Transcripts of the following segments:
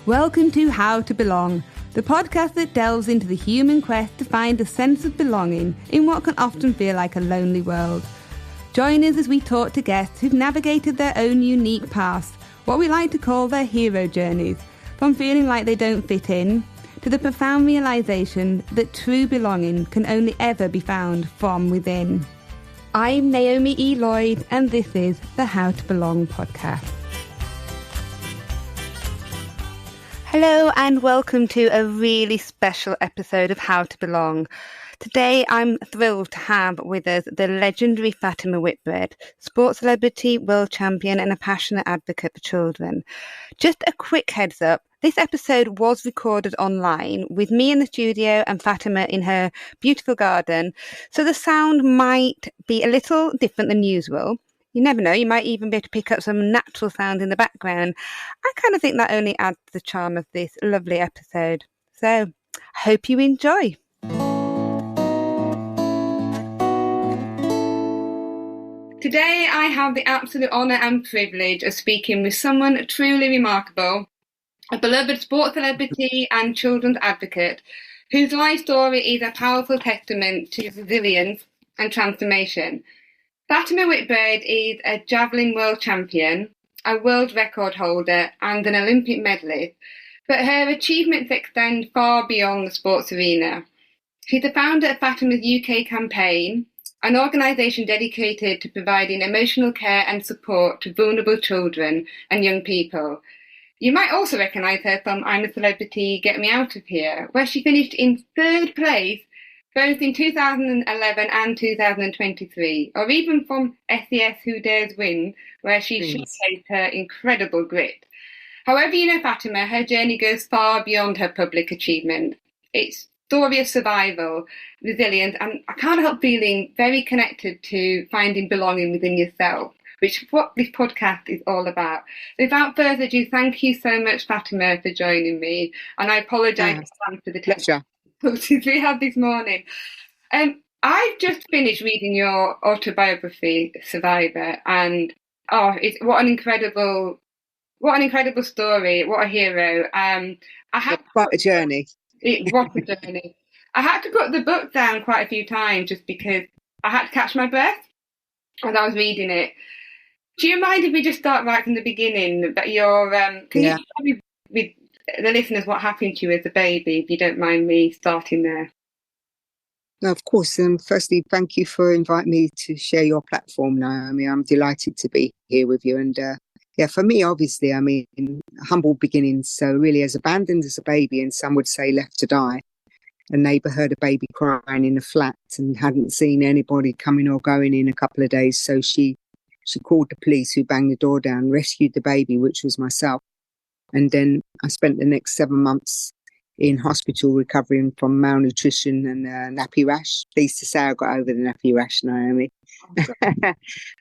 Welcome to How to Belong, the podcast that delves into the human quest to find a sense of belonging in what can often feel like a lonely world. Join us as we talk to guests who've navigated their own unique paths, what we like to call their hero journeys, from feeling like they don't fit in, to the profound realisation that true belonging can only ever be found from within. I'm Naomi E. Lloyd, and this is the How to Belong podcast. Hello and welcome to a really special episode of How to Belong. Today I'm thrilled to have with us the legendary Fatima Whitbread, sports celebrity, world champion and a passionate advocate for children. Just a quick heads up, this episode was recorded online with me in the studio and Fatima in her beautiful garden, so the sound might be a little different than usual. You never know, you might even be able to pick up some natural sound in the background. I kind of think that only adds to the charm of this lovely episode. So, I hope you enjoy. Today, I have the absolute honour and privilege of speaking with someone truly remarkable, a beloved sports celebrity and children's advocate, whose life story is a powerful testament to resilience and transformation. Fatima Whitbread is a javelin world champion, a world record holder and an Olympic medalist, but her achievements extend far beyond the sports arena. She's the founder of Fatima's UK campaign, an organisation dedicated to providing emotional care and support to vulnerable children and young people. You might also recognise her from I'm a Celebrity, Get Me Out of Here, where she finished in third place both in 2011 and 2023, or even from SES Who Dares Win, where she showcased her incredible grit. However you know Fatima, her journey goes far beyond her public achievement. It's a story of survival, resilience, and I can't help feeling very connected to finding belonging within yourself, which is what this podcast is all about. Without further ado, thank you so much, Fatima, for joining me, and I apologise for the technical difficulties we had this morning. I've just finished reading your autobiography, Survivor, and what an incredible story! What a hero! What a journey! What a journey! I had to put the book down quite a few times just because I had to catch my breath as I was reading it. Do you mind if we just start right from the beginning? That you're can you share with the listeners what happened to you as a baby, if you don't mind me starting there? No, of course. Firstly, thank you for inviting me to share your platform, Naomi. I'm delighted to be here with you. And for me, obviously, I mean, humble beginnings. So really, as abandoned as a baby, and some would say left to die. A neighbour heard a baby crying in the flat and hadn't seen anybody coming or going in a couple of days. So she called the police, who banged the door down, rescued the baby, which was myself. And then I spent the next 7 months in hospital recovering from malnutrition and nappy rash. Pleased to say I got over the nappy rash, Naomi.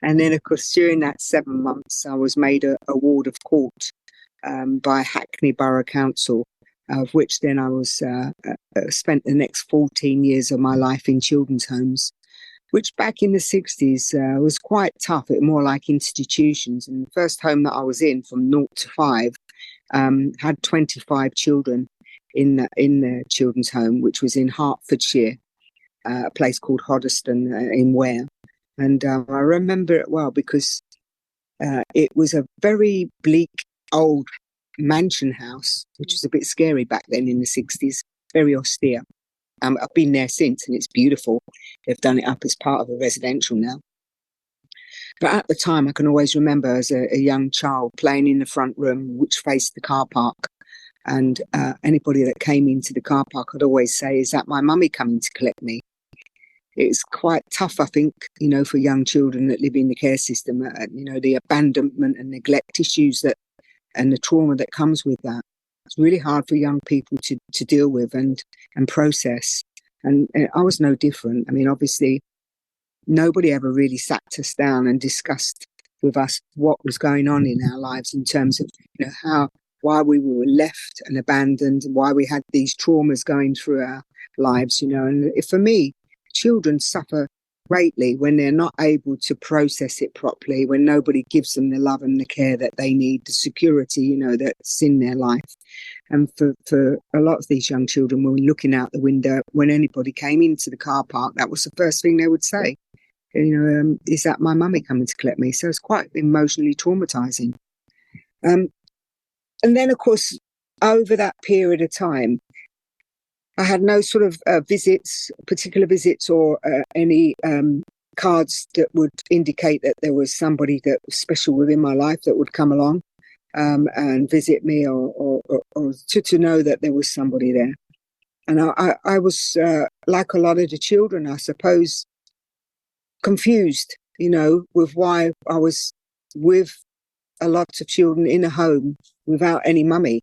And then, of course, during that 7 months, I was made a ward of court by Hackney Borough Council, of which then I was spent the next 14 years of my life in children's homes, which back in the 60s was quite tough. It was more like institutions. And the first home that I was in, from 0 to 5, had 25 children in the children's home, which was in Hertfordshire, a place called Hoddesdon in Ware. And I remember it well because it was a very bleak old mansion house, which was a bit scary back then in the 60s, very austere. I've been there since and it's beautiful. They've done it up as part of a residential now. But at the time, I can always remember as a young child playing in the front room, which faced the car park. And anybody that came into the car park, I'd always say, is that my mummy coming to collect me? It's quite tough, I think, for young children that live in the care system, the abandonment and neglect issues and the trauma that comes with that. It's really hard for young people to deal with and process. And I was no different. I mean, obviously, nobody ever really sat us down and discussed with us what was going on in our lives in terms of why we were left and abandoned, why we had these traumas going through our lives, And for me, children suffer greatly when they're not able to process it properly, when nobody gives them the love and the care that they need, the security, you know, that's in their life. And for a lot of these young children, when looking out the window, when anybody came into the car park, that was the first thing they would say. You know, is that my mummy coming to collect me? So it's quite emotionally traumatizing. And then, of course, over that period of time, I had no sort of particular visits, or any cards that would indicate that there was somebody that was special within my life that would come along and visit me, or to know that there was somebody there. And I was, like a lot of the children, I suppose, confused, you know, with why I was with a lot of children in a home without any mummy,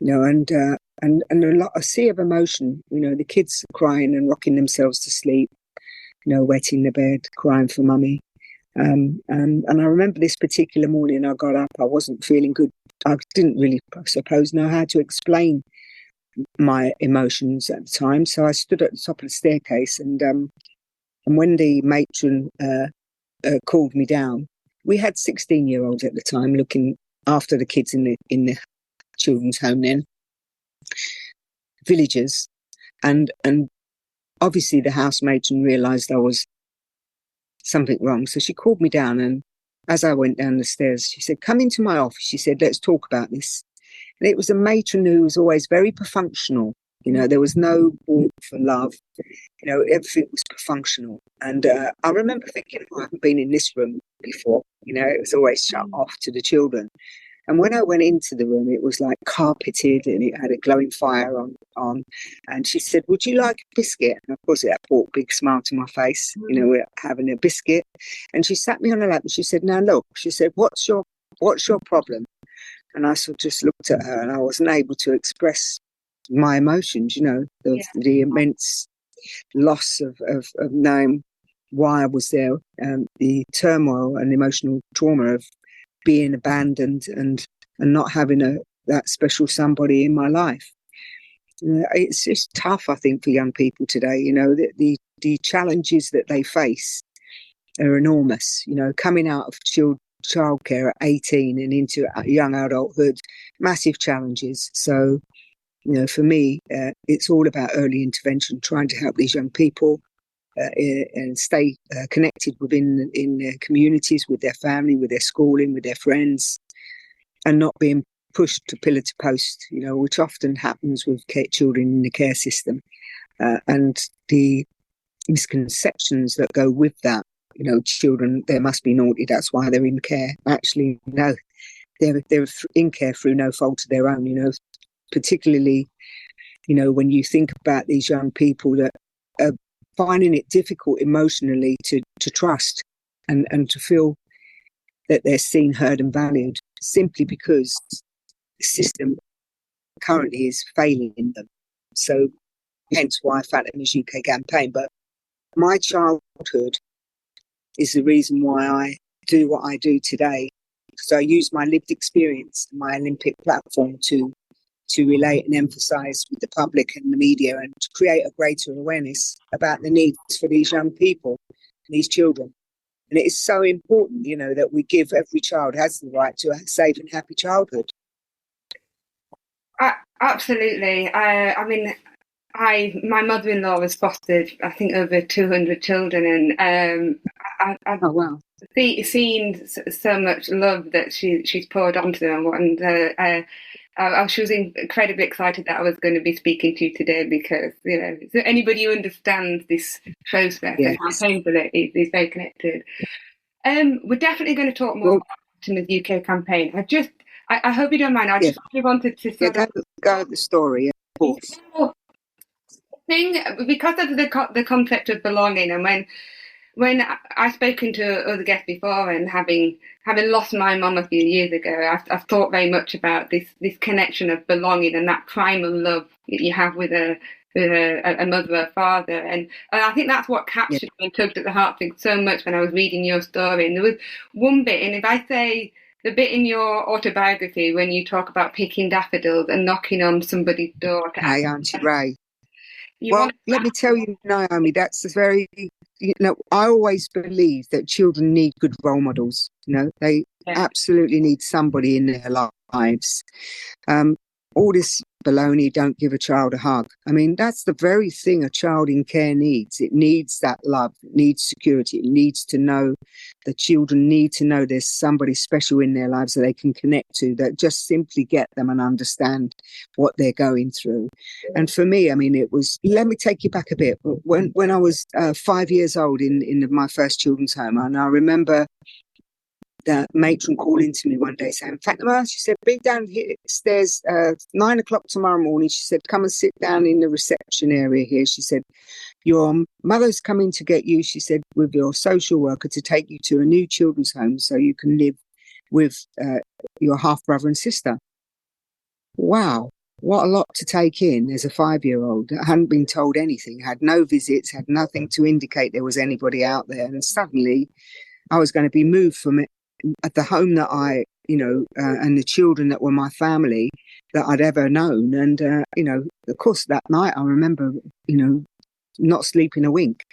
you know, and a sea of emotion, you know, the kids crying and rocking themselves to sleep, you know, wetting the bed, crying for mummy. And I remember this particular morning I got up, I wasn't feeling good. I didn't really, I suppose, know how to explain my emotions at the time. So I stood at the top of the staircase, and when the matron called me down, we had 16-year-olds at the time looking after the kids in the children's home then, villagers, and obviously the house matron realised I was something wrong. So she called me down, and as I went down the stairs, she said, "Come into my office." She said, "Let's talk about this." And it was a matron who was always very perfunctional. You know, there was no warmth for love. You know, everything was perfunctional. And I remember thinking, I haven't been in this room before. You know, it was always shut off to the children. And when I went into the room, it was like carpeted, and it had a glowing fire on. And she said, "Would you like a biscuit?" And of course, that brought a big smile to my face. You know, we're having a biscuit. And she sat me on her lap and she said, "Now look," she said, what's your problem?" And I sort of just looked at her, and I wasn't able to express my emotions, you know, the immense loss of knowing why I was there, the turmoil and emotional trauma of being abandoned and not having that special somebody in my life. It's just tough, I think, for young people today. You know, the challenges that they face are enormous. You know, coming out of childcare at 18 and into young adulthood, massive challenges. So, you know, for me, it's all about early intervention, trying to help these young people and stay connected in their communities, with their family, with their schooling, with their friends, and not being pushed to pillar to post, you know, which often happens with children in the care system, and the misconceptions that go with that. You know, children, they must be naughty, that's why they're in care. Actually, no, they're in care through no fault of their own, you know, particularly, you know, when you think about these young people that are finding it difficult emotionally to trust and to feel that they're seen, heard and valued, simply because the system currently is failing them. So hence why Fatima's UK campaign. But my childhood is the reason why I do what I do today. So I use my lived experience, my Olympic platform, to relate and emphasise with the public and the media, and to create a greater awareness about the needs for these young people, these children. And it is so important, you know, that we give every child has the right to a safe and happy childhood. Absolutely. I mean, my mother-in-law has fostered, I think, over 200 children, and I've oh, wow. seen so much love that she's poured onto them, and she was incredibly excited that I was going to be speaking to you today, because, you know, anybody who understands this process and how painful it is very connected. We're definitely going to talk more about the UK campaign. I hope you don't mind. I just wanted to sort of go with the story, of course. Because of the concept of belonging, and when I've spoken to other guests before, and having lost my mum a few years ago, I've thought very much about this connection of belonging and that primal love that you have with a mother or father, and I think that's what captured me and tugged at the heartstrings so much when I was reading your story. And there was one bit, and if I say the bit in your autobiography when you talk about picking daffodils and knocking on somebody's door to Auntie Ray. Well, let me tell you, Naomi, that's very, I always believe that children need good role models. They absolutely need somebody in their lives. All this baloney, don't give a child a hug. I mean, that's the very thing a child in care needs. It needs that love, it needs security, it needs to know, the children need to know there's somebody special in their lives that they can connect to, that just simply get them and understand what they're going through. And for me, I mean, it was, let me take you back a bit. When I was 5 years old in my first children's home, and I remember the matron called into me one day saying, Fatima, she said, be down here stairs 9 o'clock tomorrow morning. She said, come and sit down in the reception area here. She said, your mother's coming to get you, she said, with your social worker to take you to a new children's home so you can live with your half-brother and sister. Wow, what a lot to take in as a 5-year-old. I hadn't been told anything, had no visits, had nothing to indicate there was anybody out there. And suddenly I was going to be moved from it at the home that I, and the children that were my family that I'd ever known. And, of course, that night I remember, not sleeping a wink.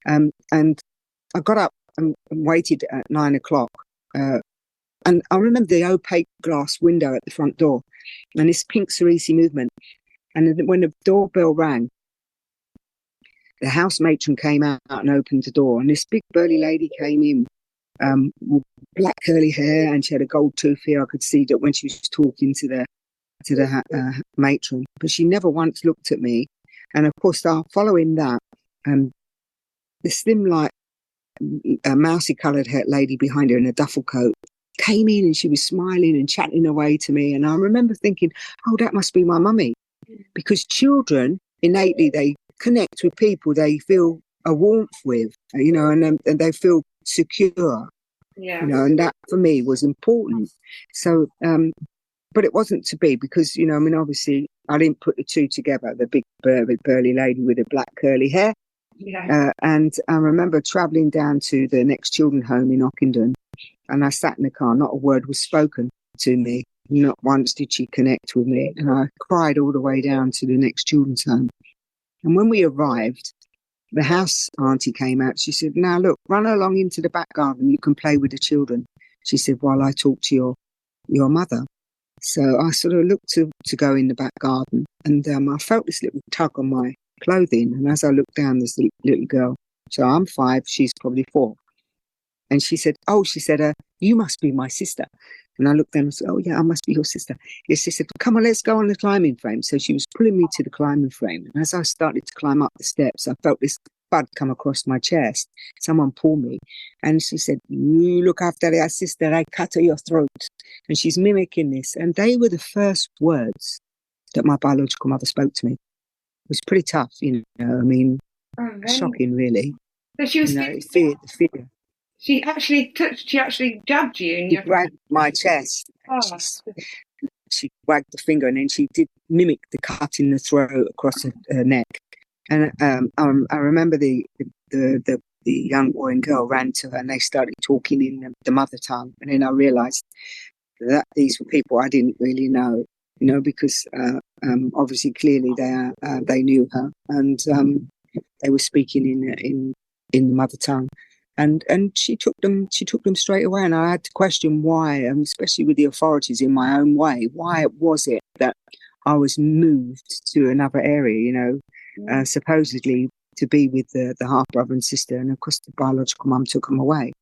And I got up and waited at 9 o'clock. And I remember the opaque glass window at the front door and this pink Cerisi movement. And when the doorbell rang, the house matron came out and opened the door. And this big burly lady came in, with black curly hair, and she had a gold tooth here. I could see that when she was talking to the matron, but she never once looked at me. And of course, following that, the slim, like mousy coloured lady behind her in a duffel coat came in, and she was smiling and chatting away to me. And I remember thinking, oh, that must be my mummy, because children innately, they connect with people they feel a warmth with, and they feel secure, and that for me was important. So but it wasn't to be, because obviously I didn't put the two together, the big burly lady with the black curly hair. And I remember travelling down to the next children's home in Ockenden, and I sat in the car, not a word was spoken to me, not once did she connect with me, and I cried all the way down to the next children's home. And when we arrived, the house auntie came out. She said, now look, run along into the back garden. You can play with the children. She said, while I talk to your mother. So I sort of looked to go in the back garden, and I felt this little tug on my clothing. And as I looked down, this little girl. So I'm 5, she's probably 4. And she said, you must be my sister. And I looked down and said, oh yeah, I must be your sister. Yes, she said, come on, let's go on the climbing frame. So she was pulling me to the climbing frame. And as I started to climb up the steps, I felt this bud come across my chest. Someone pulled me. And she said, you look after your sister, I cut her your throat. And she's mimicking this. And they were the first words that my biological mother spoke to me. It was pretty tough, shocking, really. So she was fear. She actually jabbed you and she grabbed my chest. Oh. She wagged the finger, and then she did mimic the cut in the throat across her neck. And I remember the young boy and girl ran to her, and they started talking in the mother tongue. And then I realised that these were people I didn't really know, because obviously, clearly they knew her, and they were speaking in the mother tongue. And she took them straight away, and I had to question why, especially with the authorities in my own way. Why was it that I was moved to another area, supposedly to be with the half brother and sister, and of course the biological mum took them away.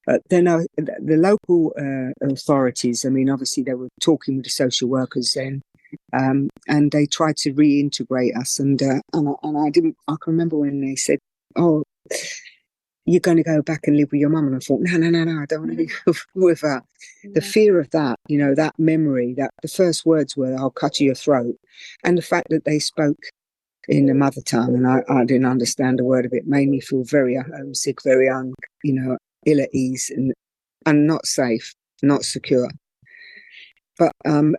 But then the local authorities, obviously they were talking with the social workers then, and they tried to reintegrate us, and I can remember when they said, oh, you're going to go back and live with your mum. And I thought, no, I don't want to live with her. The fear of that, that memory, that the first words were, I'll cut your throat. And the fact that they spoke in the mother tongue, and I didn't understand a word of it, made me feel very homesick, very ill at ease, and not safe, not secure. But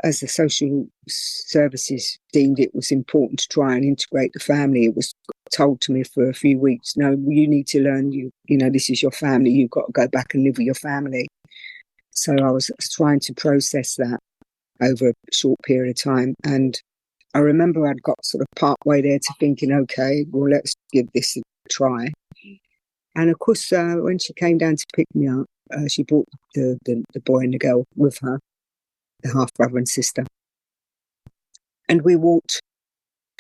as the social services deemed it was important to try and integrate the family, it was told to me for a few weeks, no, you need to learn, this is your family, you've got to go back and live with your family. So I was trying to process that over a short period of time. And I remember I'd got sort of part way there to thinking, okay, well, let's give this a try. And of course, when she came down to pick me up, she brought the boy and the girl with her, the half brother and sister. And we walked,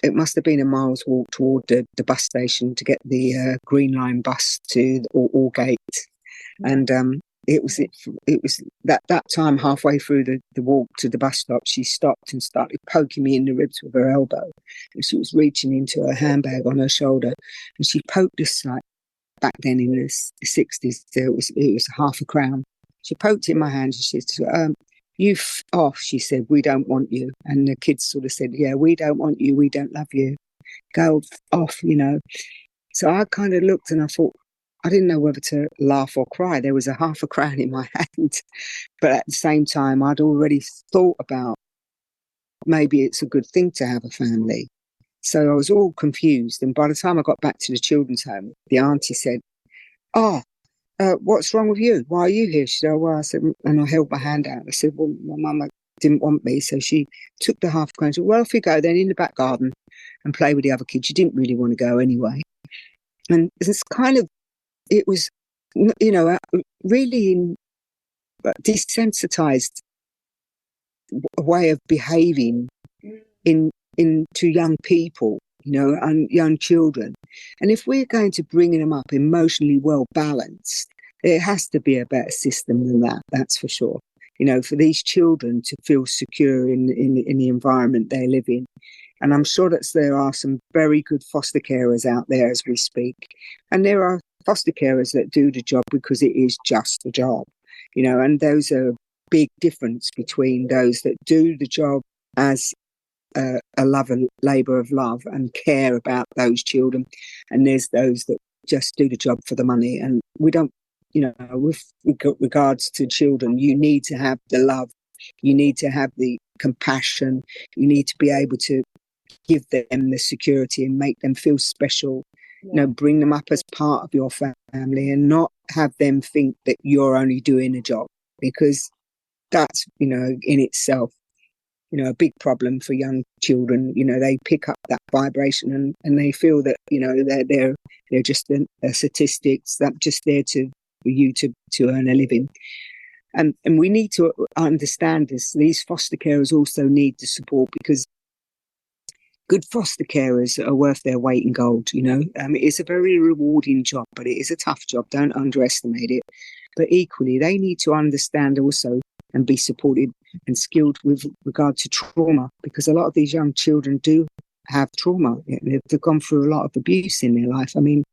it must have been a mile's walk toward the bus station to get the Green Line bus to Aldgate. And it was that time, halfway through the walk to the bus stop, she stopped and started poking me in the ribs with her elbow. And she was reaching into her handbag on her shoulder, and she poked us, like, back then in the 60s, it was half a crown. She poked it in my hand and she said, you off, she said, we don't want you. And the kids sort of said, yeah, we don't want you, we don't love you, go off, you know. So I kind of looked and I thought, I didn't know whether to laugh or cry. There was a half a crown in my hand, but at the same time I'd already thought about maybe it's a good thing to have a family. So I was all confused, and by the time I got back to the children's home, the auntie said, what's wrong with you? Why are you here? She said, oh, well, I said, and I held my hand out. I said, well, my mama didn't want me. So she took the half crown. She said, well, off you go then in the back garden and play with the other kids. You didn't really want to go anyway. And it's kind of, it was, you know, really desensitized way of behaving to young people, you know, and young children. And if we're going to bring them up emotionally well balanced, there has to be a better system than that. That's for sure. You know, for these children to feel secure in the environment they live in. And I'm sure that there are some very good foster carers out there as we speak. And there are foster carers that do the job because it is just a job, you know, and those are big difference between those that do the job as a labour of love and care about those children, and there's those that just do the job for the money. And we don't, you know, with regards to children, you need to have the love, you need to have the compassion, you need to be able to give them the security and make them feel special. You know, bring them up as part of your family and not have them think that you're only doing a job, because that's, you know, in itself, you know, a big problem for young children. You know, they pick up that vibration and they feel that, you know, they're just a statistics, that just there for you to earn a living. And we need to understand this. These foster carers also need the support, because good foster carers are worth their weight in gold, you know. It's a very rewarding job, but it is a tough job. Don't underestimate it. But equally, they need to understand also and be supported and skilled with regard to trauma, because a lot of these young children do have trauma. They've gone through a lot of abuse in their life. I mean,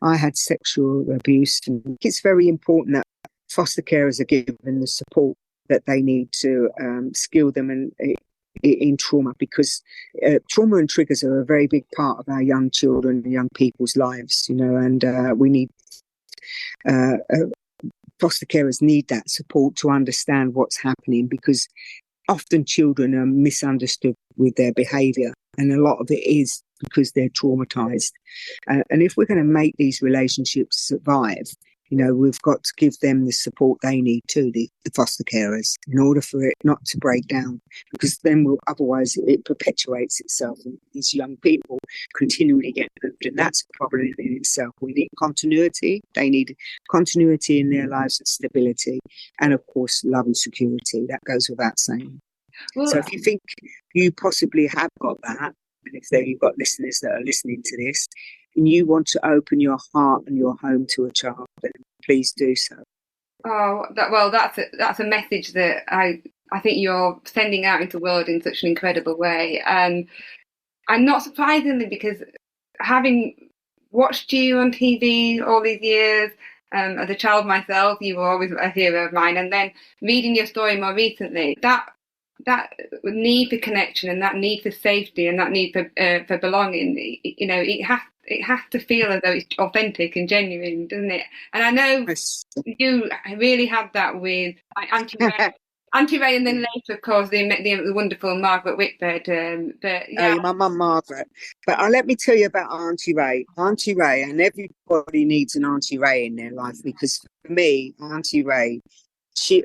I had sexual abuse, and it's very important that foster carers are given the support that they need to skill them in trauma, because trauma and triggers are a very big part of our young children and young people's lives, you know, and we need foster carers need that support to understand what's happening, because often children are misunderstood with their behaviour, and a lot of it is because they're traumatised. And if we're going to make these relationships survive, you know, we've got to give them the support they need too, the foster carers, in order for it not to break down, because then otherwise it perpetuates itself, and these young people continually get moved, and that's a problem in itself. We need continuity. They need continuity in their lives and stability, and of course love and security. That goes without saying. Well, so if you think you possibly have got that, and if you've got listeners that are listening to this, and you want to open your heart and your home to a child, then please do so. Oh, that's a message that I think you're sending out into the world in such an incredible way. And not surprisingly, because having watched you on TV all these years, as a child myself, you were always a hero of mine. And then reading your story more recently, that need for connection and that need for safety and that need for belonging, you know, it has to feel as though it's authentic and genuine, doesn't it? And I know you really had that with Auntie Ray, and then later, of course, the wonderful Margaret Whitbread. But yeah, my mum Margaret. But let me tell you about Auntie Ray. Auntie Ray, and everybody needs an Auntie Ray in their life, because for me, Auntie Ray, she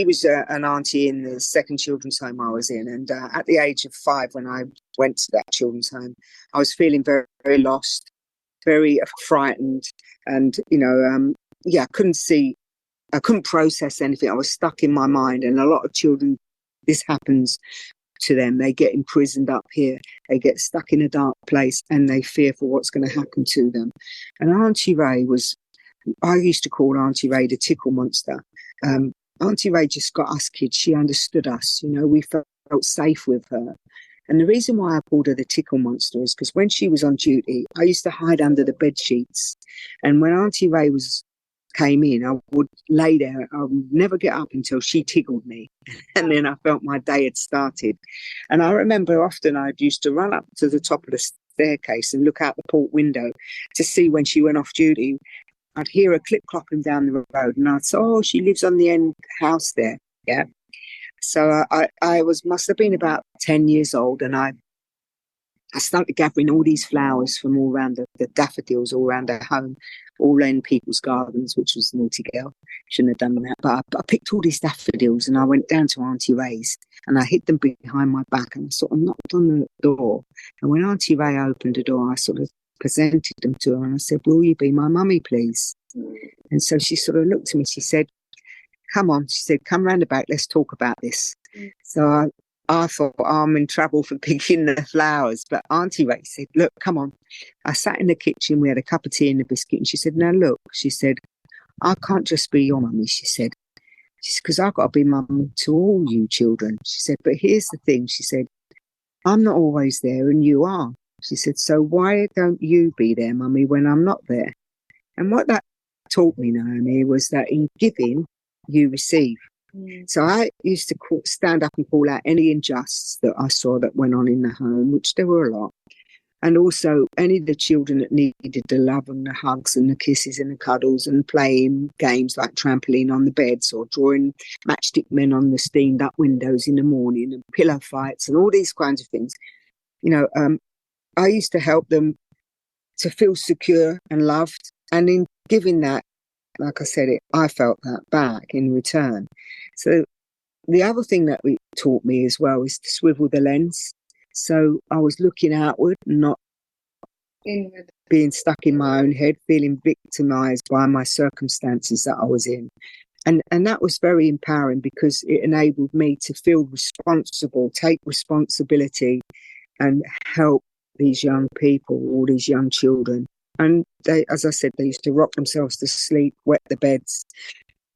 was an auntie in the second children's home I was in, and at the age of 5, when I went to that children's home, I was feeling very, very lost. very frightened, and I couldn't process anything. I was stuck in my mind, and a lot of children, this happens to them. They get imprisoned up here. They get stuck in a dark place, and they fear for what's going to happen to them. And Auntie Ray I used to call Auntie Ray the tickle monster. Auntie Ray just got us kids. She understood us. We felt safe with her. And the reason why I called her the tickle monster is because when she was on duty, I used to hide under the bed sheets. And when Auntie Ray came in, I would lay there. I would never get up until she tickled me. And then I felt my day had started. And I remember often I used to run up to the top of the staircase and look out the port window to see when she went off duty. I'd hear her clip-clopping down the road, and I'd say, oh, she lives on the end house there. Yeah. So I must have been about 10 years old, and I started gathering all these flowers from all around the daffodils all around her home, all in people's gardens, which was a naughty girl. Shouldn't have done that. But I picked all these daffodils, and I went down to Auntie Ray's, and I hid them behind my back, and I sort of knocked on the door. And when Auntie Ray opened the door, I sort of presented them to her, and I said, will you be my mummy, please? And so she sort of looked at me. She said, come on. She said, come round the back. Let's talk about this. So I thought, I'm in trouble for picking the flowers. But Auntie Ray said, look, come on. I sat in the kitchen. We had a cup of tea and a biscuit. And she said, now, look, she said, I can't just be your mummy, she said, because I've got to be mum to all you children. She said, but here's the thing. She said, I'm not always there and you are. She said, so why don't you be there, mummy, when I'm not there? And what that taught me, Naomi, was that in giving, you receive. So I used to stand up and call out any injustice that I saw that went on in the home, which there were a lot. And also any of the children that needed the love and the hugs and the kisses and the cuddles and playing games like trampoline on the beds or drawing matchstick men on the steamed up windows in the morning and pillow fights and all these kinds of things. I used to help them to feel secure and loved. And in giving that, like I said, I felt that back in return. So the other thing that it taught me as well is to swivel the lens. So I was looking outward, not inward, being stuck in my own head, feeling victimized by my circumstances that I was in. And that was very empowering because it enabled me to feel responsible, take responsibility and help these young people, all these young children. And they, as I said, they used to rock themselves to sleep, wet the beds.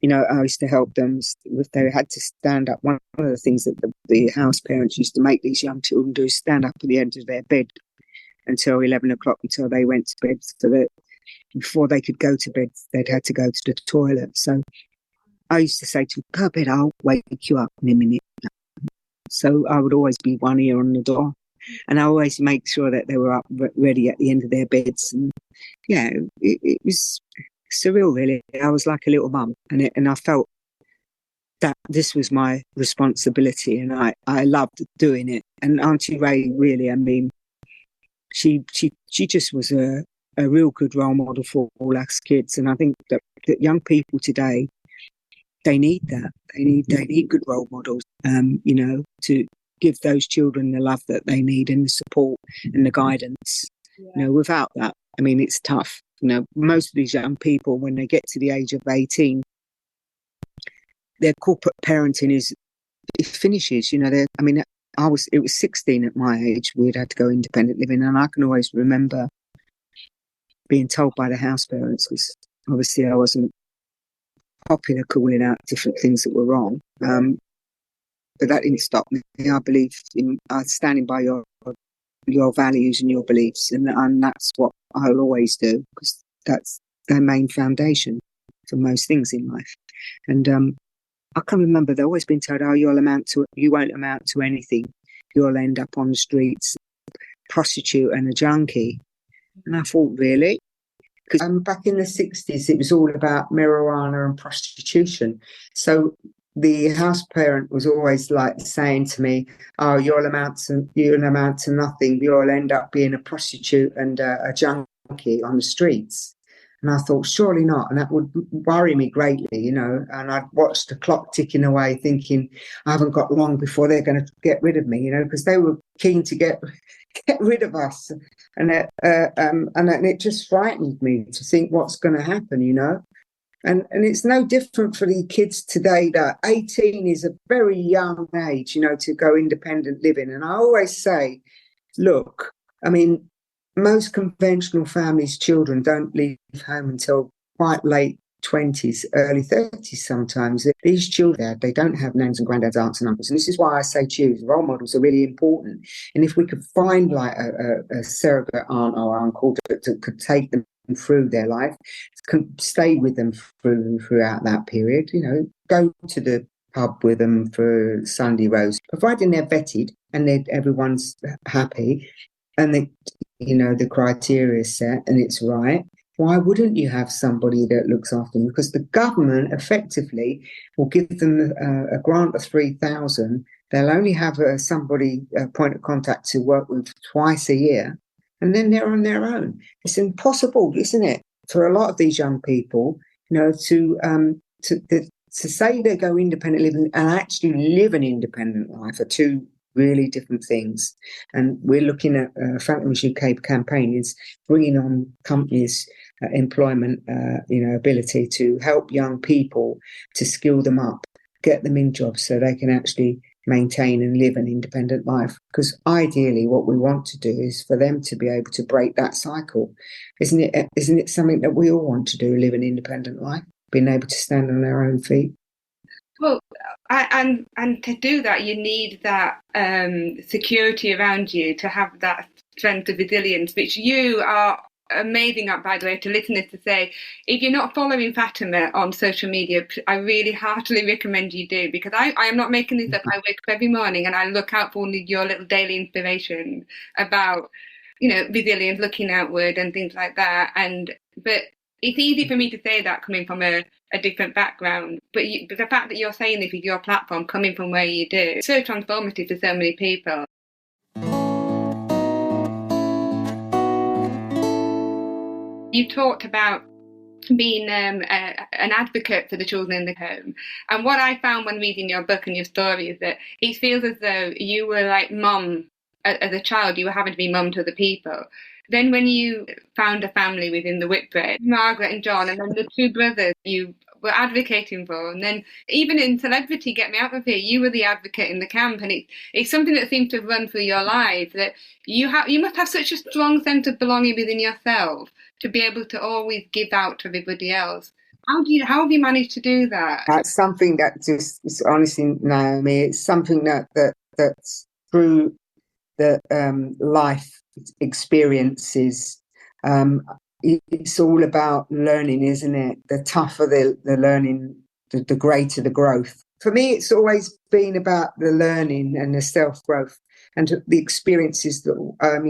I used to help them if they had to stand up. One of the things that the house parents used to make these young children do is stand up at the end of their bed until 11 o'clock, until they went to bed. So that before they could go to bed, they'd had to go to the toilet. So I used to say to them, go to bed, I'll wake you up in a minute. So I would always be one ear on the door. And I always make sure that they were up ready at the end of their beds. And yeah, it was surreal, really. I was like a little mum, and I felt that this was my responsibility, and I loved doing it. And Auntie Ray, really, I mean, she just was a real good role model for all us kids. And I think that young people today, they need that. They need good role models, to give those children the love that they need and the support and the guidance. Yeah. Without that, I mean, it's tough. Most of these young people, when they get to the age of 18, their corporate parenting it finishes. It was 16 at my age. We'd had to go independent living, and I can always remember being told by the house parents, because obviously I wasn't popular calling out different things that were wrong. But that didn't stop me. I believe in standing by your values and your beliefs, and that's what I'll always do, because that's their main foundation for most things in life. And I can remember they've always been told, you won't amount to anything. You'll end up on the streets, prostitute and a junkie. And I thought, really? Because back in the 60s, it was all about marijuana and prostitution. So the house parent was always like saying to me, you'll amount to nothing. You'll end up being a prostitute and a junkie on the streets. And I thought, surely not. And that would worry me greatly, and I'd watch the clock ticking away thinking I haven't got long before they're going to get rid of me, because they were keen to get get rid of us. And it just frightened me to think what's going to happen, you know. And it's no different for the kids today, that 18 is a very young age, you know, to go independent living. And I always say, look, I mean, most conventional families' children don't leave home until quite late 20s, early 30s sometimes. These children, they don't have names and granddads, aunts and uncles. And this is why I say to you, role models are really important. And if we could find like a surrogate aunt or uncle that could take them through their life, can stay with them throughout that period, you know, go to the pub with them for Sunday roast, providing they're vetted and everyone's happy and the criteria is set and it's right. Why wouldn't you have somebody that looks after them? Because the government effectively will give them a grant of 3,000. They'll only have somebody, a point of contact to work with twice a year, and then they're on their own. It's impossible, isn't it, for a lot of these young people, you know, to say they go independent living and actually live an independent life are two really different things. And we're looking at Fattima's UK campaign is bringing on companies' employment, ability to help young people to skill them up, get them in jobs so they can actually maintain and live an independent life. Because ideally what we want to do is for them to be able to break that cycle. Isn't it something that we all want to do, live an independent life, being able to stand on our own feet? Well, and to do that, you need that security around you to have that strength of resilience, which you are amazing at, by the way, to listeners to say, if you're not following Fatima on social media, I really heartily recommend you do, because I am not making this up. I wake up every morning and I look out for your little daily inspiration about, you know, resilience, looking outward and things like that. But it's easy for me to say that coming from a different background, but the fact that you're saying this with your platform, coming from where you do, it's so transformative for so many people. You talked about being an advocate for the children in the home, and what I found when reading your book and your story is that it feels as though you were like mum as a child. You were having to be mum to other people. Then when you found a family within the Whitbread, Margaret and John, and then the two brothers you were advocating for, and then even in celebrity, Get Me Out of Here, you were the advocate in the camp, and it's something that seems to run through your life, that you must have such a strong sense of belonging within yourself to be able to always give out to everybody else. How have you managed to do that? That's something that just is honestly, Naomi, it's something that's through the life experiences. It's all about learning, isn't it? The tougher the learning, the greater the growth. For me, it's always been about the learning and the self-growth and the experiences that, are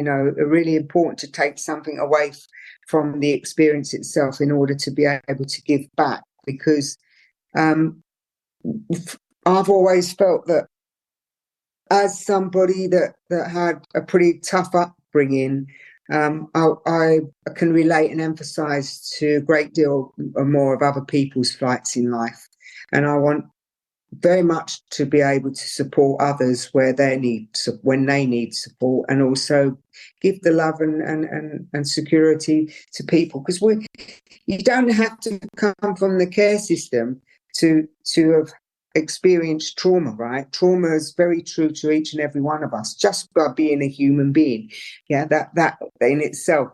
really important to take something away from the experience itself in order to be able to give back. Because I've always felt that as somebody that had a pretty tough upbringing, I can relate and empathise to a great deal more of other people's fights in life. And I want very much to be able to support others when they need support, and also give the love and security to people. Because you don't have to come from the care system to have experienced trauma, right? Trauma is very true to each and every one of us, just by being a human being. Yeah, that in itself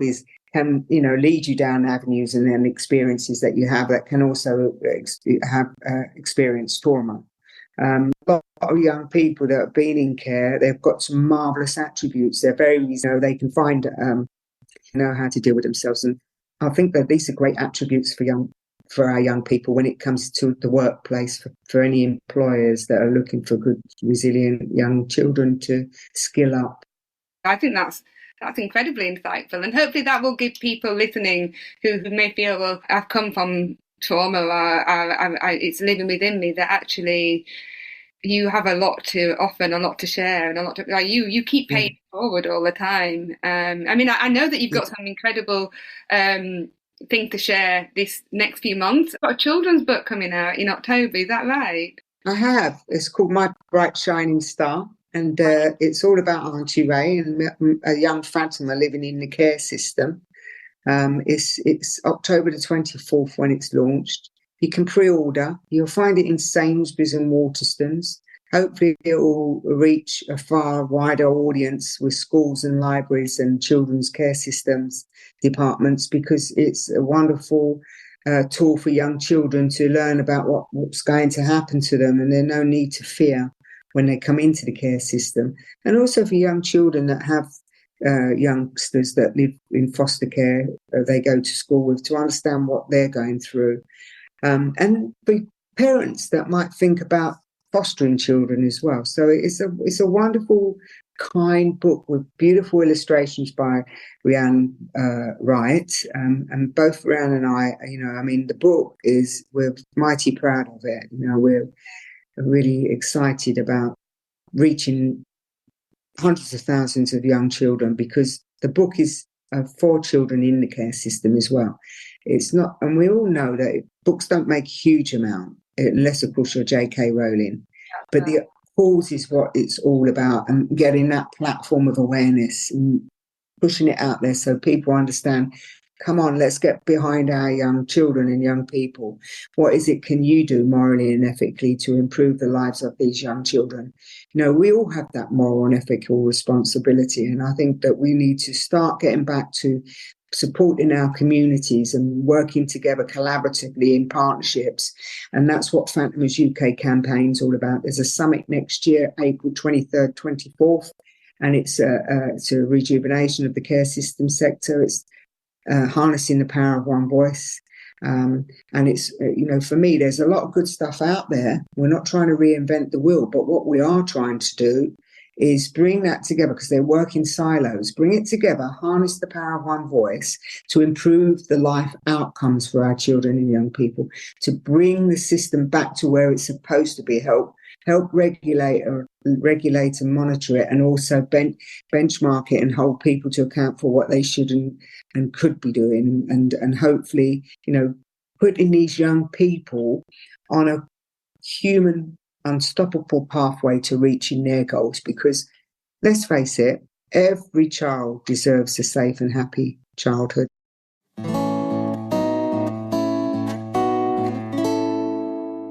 can lead you down avenues and then experiences that you have that can also have experienced trauma. A lot of young people that have been in care, they've got some marvelous attributes. They're they can find know how to deal with themselves, and I think that these are great attributes for our young people when it comes to the workplace, for any employers that are looking for good, resilient young children to skill up. I think that's incredibly insightful, and hopefully that will give people listening who may feel, well, I've come from trauma, or it's living within me, that actually you have a lot to offer and a lot to share, and a lot to, like, you keep paying forward all the time. I mean, I know that you've got some incredible thing to share this next few months. You've got a children's book coming out in October, is that right? I have. It's called My Bright Shining Star. and it's all about Auntie Ray and a young Fatima living in the care system. It's October the 24th when it's launched. You can pre-order. You'll find it in Sainsbury's and Waterstones. Hopefully it will reach a far wider audience with schools and libraries and children's care systems departments, because it's a wonderful tool for young children to learn about what's going to happen to them, and there's no need to fear when they come into the care system. And also for young children that have youngsters that live in foster care, they go to school with, to understand what they're going through. And for parents that might think about fostering children as well. So it's a wonderful, kind book with beautiful illustrations by Rianne Wright. And both Rianne and I, the book we're mighty proud of it. We're really excited about reaching hundreds of thousands of young children, because the book is for children in the care system as well. It's not, and we all know that books don't make a huge amount, unless of course you're J.K. Rowling. But the cause is what it's all about, and getting that platform of awareness and pushing it out there so people understand. Come on, let's get behind our young children and young people. What is it can you do morally and ethically to improve the lives of these young children? We all have that moral and ethical responsibility. And I think that we need to start getting back to supporting our communities and working together collaboratively in partnerships. And that's what Fatima's UK campaign's all about. There's a summit next year, April 23rd, 24th. And it's a rejuvenation of the care system sector. It's harnessing the power of one voice. And it's, for me, there's a lot of good stuff out there. We're not trying to reinvent the wheel, but what we are trying to do is bring that together, because they work in silos. Bring it together, harness the power of one voice to improve the life outcomes for our children and young people, to bring the system back to where it's supposed to be, help regulate and monitor it, and also benchmark it and hold people to account for what they should and could be doing, and hopefully, putting these young people on a human, unstoppable pathway to reaching their goals. Because let's face it, every child deserves a safe and happy childhood.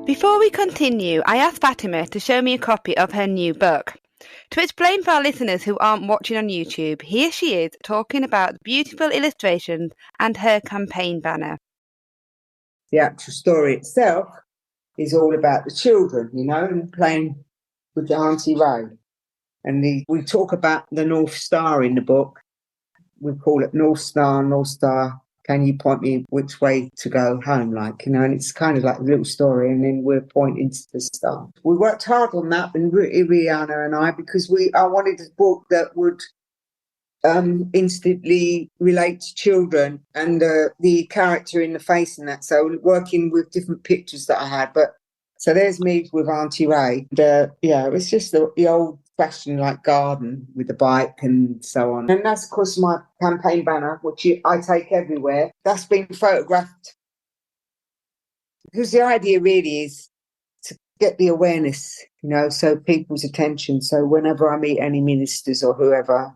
Before we continue, I asked Fatima to show me a copy of her new book. To explain for our listeners who aren't watching on YouTube, here she is talking about the beautiful illustrations and her campaign banner. The actual story itself is all about the children, and playing with the Auntie Ray. And we talk about the North Star in the book. We call it North Star, can you point me which way to go home? And it's kind of like a little story, and then we're pointing to the star. We worked hard on that, and Rihanna and I, because I wanted a book that would instantly relate to children and the character in the face and that. So working with different pictures that I had. But so there's me with Auntie Ray. And, it was just the old fashioned garden with the bike and so on. And that's of course my campaign banner, which I take everywhere. That's been photographed because the idea really is to get the awareness, so people's attention. So whenever I meet any ministers or whoever,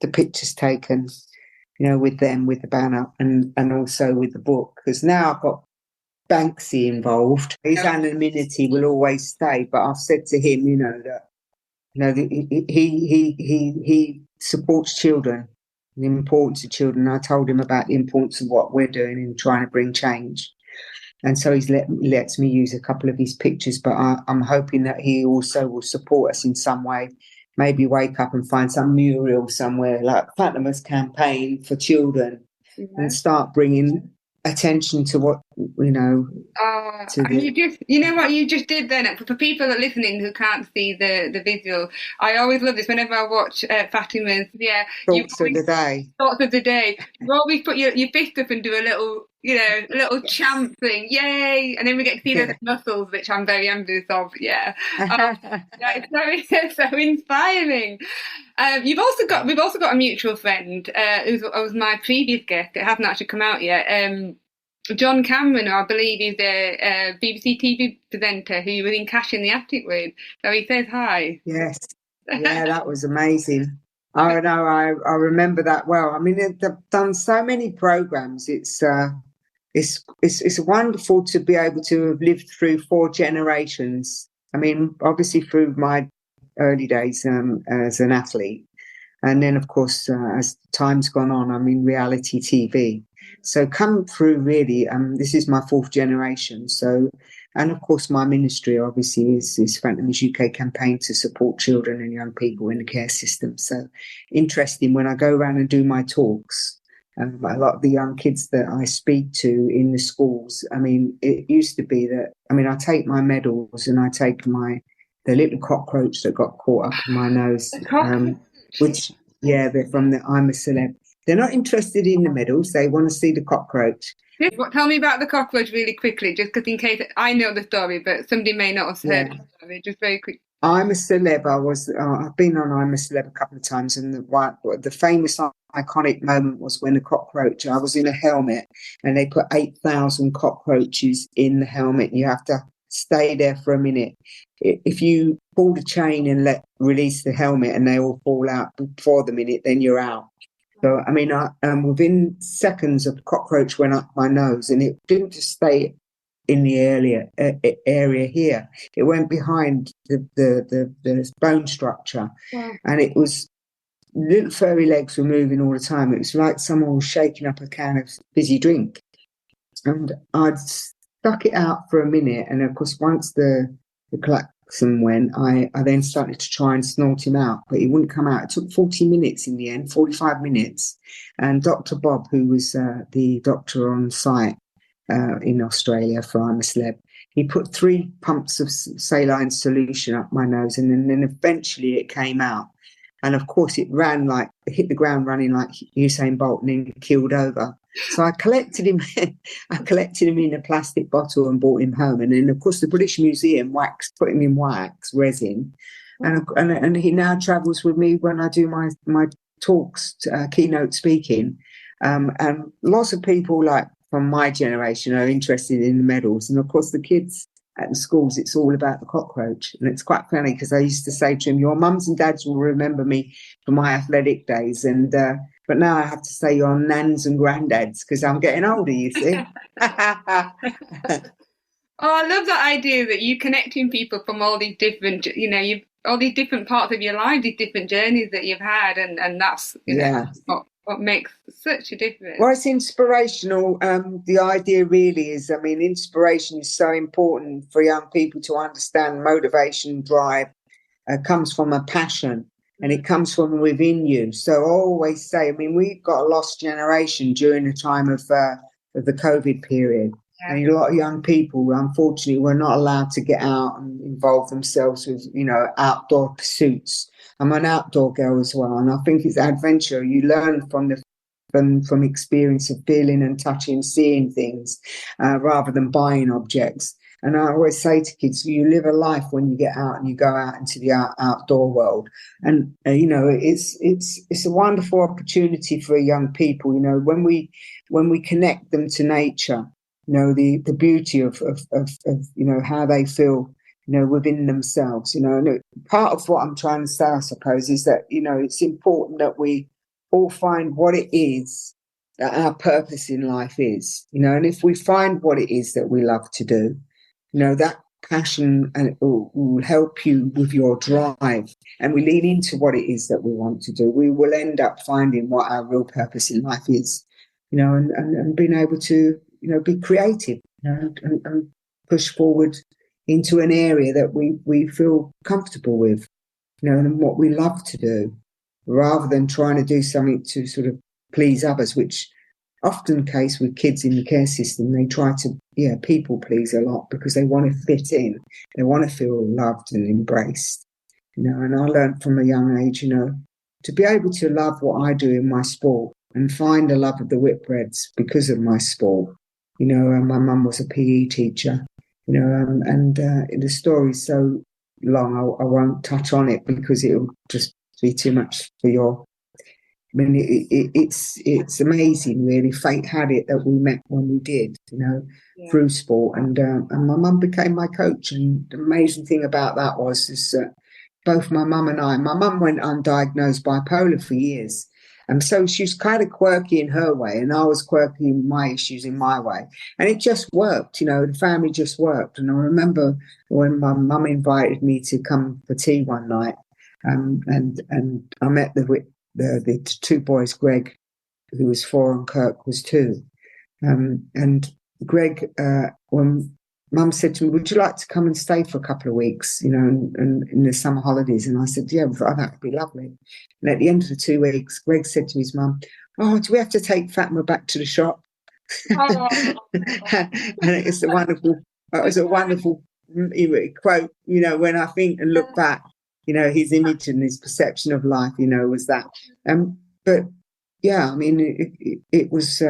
the picture's taken, with them, with the banner, and also with the book. Because now I've got Banksy involved. His anonymity will always stay, but I've said to him, that he supports children, the importance of children. I told him about the importance of what we're doing in trying to bring change. And so he's lets me use a couple of his pictures, but I'm hoping that he also will support us in some way. Maybe wake up and find some mural somewhere like Fatima's campaign for children, and start bringing attention to what, you just did then. For people that are listening who can't see the visual, I always love this whenever I watch Fatima's thoughts of the day. You always put your fist up and do a little chant thing, yay, and then we get to see those muscles, which I'm very envious of. It's so inspiring. We've also got a mutual friend who was my previous guest. It hasn't actually come out yet. John Cameron, who I believe is a BBC TV presenter who was in Cash in the Attic with. So he says hi. Yes. Yeah, that was amazing. I know, I remember that well. I mean, they've done so many programs. It's wonderful to be able to have lived through 4 generations. I mean, obviously through my early days as an athlete, and then of course as time's gone on, I'm in reality TV. So come through really. This is my 4th generation. So, and of course my ministry obviously is Fatima's UK campaign to support children and young people in the care system. So interesting when I go around and do my talks. A lot of the young kids that I speak to in the schools, I mean, it used to be that, I mean, I take my medals and I take the little cockroach that got caught up in my nose, which, yeah, they're from the I'm a Celeb. They're not interested in the medals. They want to see the cockroach. Tell me about the cockroach really quickly, just because in case I know the story, but somebody may not have heard the story. Just very quick. I'm a Celeb. I've been on I'm a Celeb a couple of times, and the famous iconic moment was when I was in a helmet, and they put 8,000 cockroaches in the helmet. You have to stay there for a minute. If you pull the chain and release the helmet, and they all fall out before the minute, then you're out. So I mean, within seconds, a cockroach went up my nose, and it didn't just stay in the area here. It went behind the bone structure, and it was little furry legs were moving all the time. It was like someone was shaking up a can of fizzy drink, and I'd stuck it out for a minute, and of course once the klaxon went, I then started to try and snort him out, but he wouldn't come out. It took 40 minutes in the end, 45 minutes, and Dr. Bob, who was the doctor on site in Australia for I'm a Celeb, he put 3 pumps of saline solution up my nose, and then eventually it came out. And of course, it hit the ground running like Usain Bolt, and then keeled over. So I collected him. I collected him in a plastic bottle and brought him home. And then, of course, the British Museum put him in wax resin, and he now travels with me when I do my talks, keynote speaking. And lots of people from my generation are interested in the medals, and of course, the kids at the schools, it's all about the cockroach. And it's quite funny because I used to say to him, your mums and dads will remember me for my athletic days. And but now I have to say your nans and granddads because I'm getting older, you see. I love that idea that you connecting people from all these different, all these different parts of your life, these different journeys that you've had. And that's, what makes such a difference. Well, it's inspirational. The idea really is, I mean, inspiration is so important for young people to understand. Motivation, drive comes from a passion, and it comes from within you. So I always say, I mean, we've got a lost generation during the time of the COVID period. Yeah. And a lot of young people, unfortunately, were not allowed to get out and involve themselves with, outdoor pursuits. I'm an outdoor girl as well, and I think it's adventure. You learn from experience of feeling and touching, seeing things, rather than buying objects. And I always say to kids, you live a life when you get out and you go out into the outdoor world. And it's a wonderful opportunity for young people. When we connect them to nature, the beauty of how they feel, within themselves, and part of what I'm trying to say, I suppose, is that, it's important that we all find what it is that our purpose in life is, and if we find what it is that we love to do, that passion will help you with your drive, and we lean into what it is that we want to do, we will end up finding what our real purpose in life is, and being able to, be creative, and push forward into an area that we feel comfortable with, and what we love to do, rather than trying to do something to sort of please others, which often the case with kids in the care system. They try to, people please a lot because they want to fit in. They want to feel loved and embraced, and I learned from a young age, to be able to love what I do in my sport and find the love of the Whitbreads because of my sport. My mum was a PE teacher, and the story's so long, I won't touch on it because it'll just be too much for your. I mean, it's amazing, really. Fate had it that we met when we did, through sport, and my mum became my coach. And the amazing thing about that was both my mum and I. My mum went undiagnosed bipolar for years. And so she was kind of quirky in her way, and I was quirky in my issues in my way. And it just worked, the family just worked. And I remember when my mum invited me to come for tea one night, and I met the two boys, Greg, who was 4, and Kirk was 2. And Greg, when Mum said to me, "Would you like to come and stay for a couple of weeks, and in the summer holidays?" And I said, "Yeah, that would be lovely." And at the end of the 2 weeks, Greg said to his mum, "Oh, do we have to take Fatima back to the shop?" Oh. And it's a wonderful, it was a wonderful quote, when I think and look back, his image and his perception of life, was that. But yeah, I mean, it was.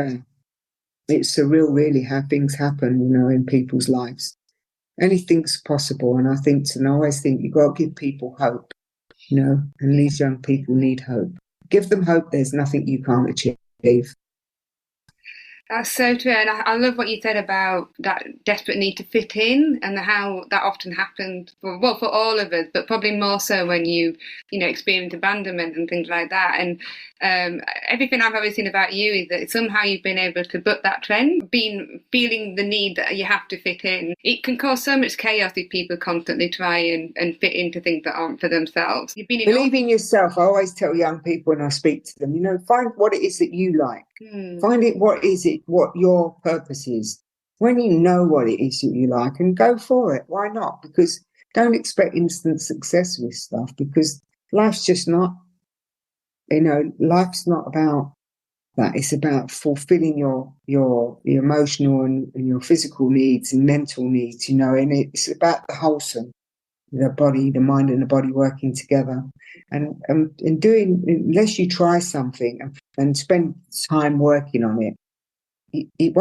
It's surreal, really, how things happen, in people's lives. Anything's possible, and I always think you've got to give people hope, and these young people need hope. Give them hope. There's nothing you can't achieve. That's so true, and I love what you said about that desperate need to fit in, and how that often happens for all of us, but probably more so when you experience abandonment and things like that. And everything I've ever seen about you is that somehow you've been able to buck that trend, feeling the need that you have to fit in. It can cause so much chaos if people constantly try and fit into things that aren't for themselves. Believe in yourself. I always tell young people when I speak to them, find what it is that you like. Find it, what your purpose is. When you know what it is that you like, and go for it. Why not? Because don't expect instant success with stuff, because life's just not, life's not about that. It's about fulfilling your emotional and your physical needs and mental needs, and it's about the wholesome, the body, the mind and the body working together. And doing, unless you try something and spend time working on it, you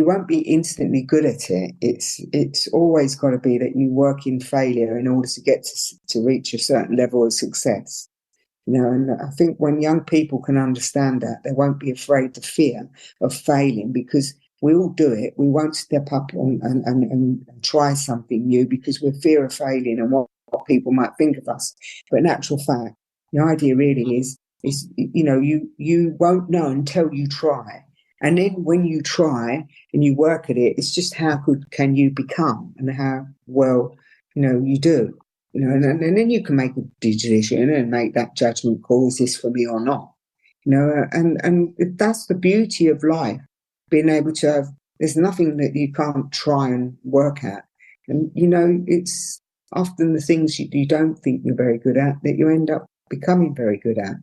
won't be instantly good at it. It's always got to be that you work in failure in order to get to reach a certain level of success. And I think when young people can understand that, they won't be afraid to fear of failing, because we all do it. We won't step up and try something new because we're fear of failing and what people might think of us. But in actual fact, the idea really is you won't know until you try. And then when you try and you work at it, it's just how good can you become and how well, you do. And then you can make a decision and make that judgment call, is this for me or not? And that's the beauty of life, being able to have, there's nothing that you can't try and work at. And, it's often the things you don't think you're very good at that you end up becoming very good at.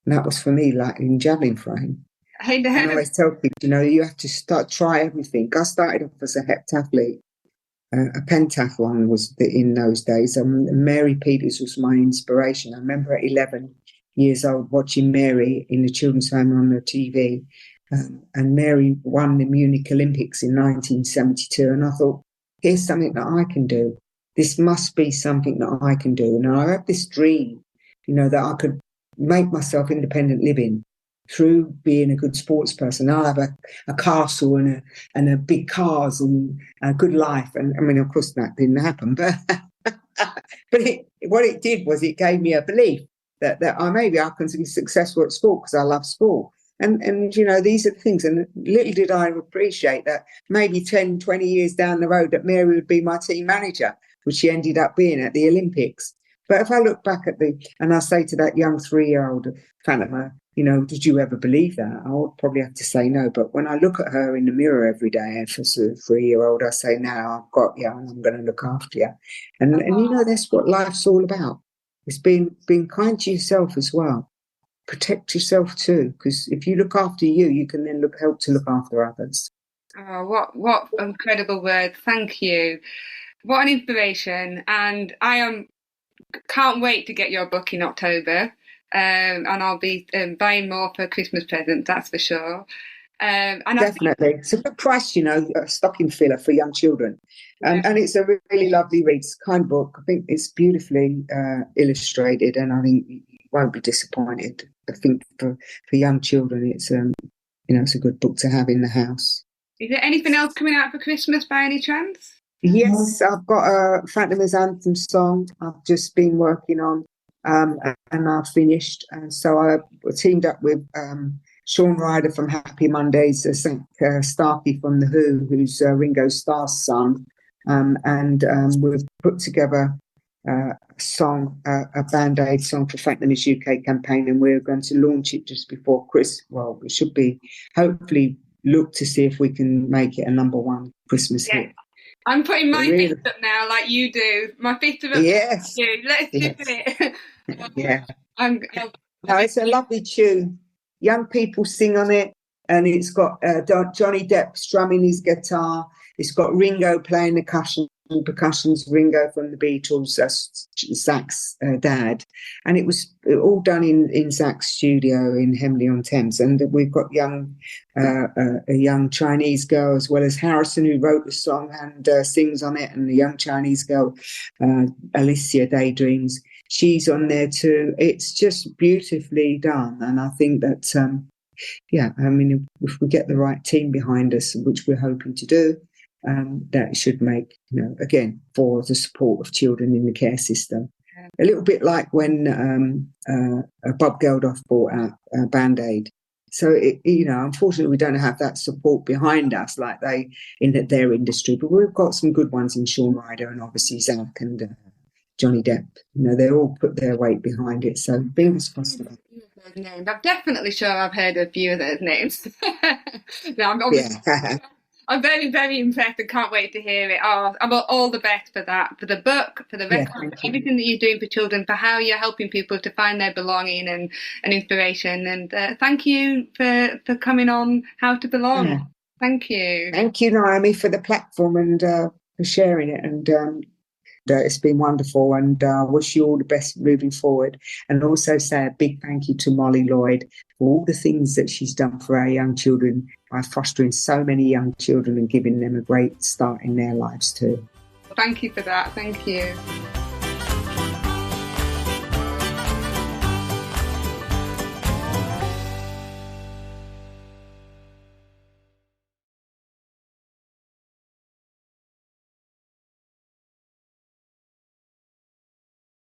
And that was for me, like in javelin throwing. And I always tell people, you have to try everything. I started off as a heptathlete. A pentathlon was in those days. Mary Peters was my inspiration. I remember at 11 years old watching Mary in the children's home on the TV. And Mary won the Munich Olympics in 1972. And I thought, here's something that I can do. This must be something that I can do. And I had this dream, that I could make myself independent living through being a good sports person. I have a castle and a big cars and a good life. And I mean, of course, that didn't happen. But what it did was it gave me a belief that maybe I can be successful at sport because I love sport. And these are the things. And little did I appreciate that maybe 10, 20 years down the road that Mary would be my team manager, which she ended up being at the Olympics. But if I look back and I say to that young 3-year-old Fatima, did you ever believe that? I would probably have to say no. But when I look at her in the mirror every day, for a 3-year-old, I say, now I've got you and I'm going to look after you. And that's what life's all about. It's being kind to yourself as well. Protect yourself too, because if you look after you, you can then help to look after others. Oh, what incredible words. Thank you. What an inspiration. And can't wait to get your book in October. And I'll be buying more for Christmas presents, that's for sure. And definitely. It's a good price, a stocking filler for young children. And it's a really lovely read. It's a kind book. I think it's beautifully illustrated, and I think you won't be disappointed. I think for young children, it's it's a good book to have in the house. Is there anything else coming out for Christmas by any chance? Yes, I've got a Fatima's Anthem song I've just been working on, and I've finished. And so I teamed up with Sean Ryder from Happy Mondays, Starkey from The Who, who's Ringo Starr's son, and we've put together a song, a Band-Aid song for Fatima's UK campaign, and we're going to launch it just before Christmas. Well, it should be, hopefully, look to see if we can make it a #1 Christmas hit. I'm putting my feet up now, like you do. My feet are up. Yes. You. Let's do it. Yeah. No, it's a lovely tune. Young people sing on it, and it's got Johnny Depp strumming his guitar. It's got Ringo playing the percussions, Ringo from the Beatles, Zach's dad. And it was all done in Zach's studio in Hemley-on-Thames. And we've got a young Chinese girl, as well as Harrison, who wrote the song and sings on it, and the young Chinese girl, Alicia Daydreams. She's on there too. It's just beautifully done. And I think that, if we get the right team behind us, which we're hoping to do, that should make, again, for the support of children in the care system. A little bit like when Bob Geldof brought out Band-Aid. So, unfortunately, we don't have that support behind us like they in their industry. But we've got some good ones in Sean Ryder and obviously Zach and Johnny Depp. They all put their weight behind it. So, fingers crossed for that. Names. I'm definitely sure I've heard a few of those names. I'm very, very impressed and can't wait to hear it. I'm all the best for that, for the book, for the record, for everything that you're doing for children, for how you're helping people to find their belonging and inspiration. And thank you for coming on How to Belong. Yeah. Thank you. Thank you, Naomi, for the platform and for sharing it. And it's been wonderful, and I wish you all the best moving forward. And also say a big thank you to Molly Lloyd for all the things that she's done for our young children by fostering so many young children and giving them a great start in their lives too. Thank you for that. Thank you.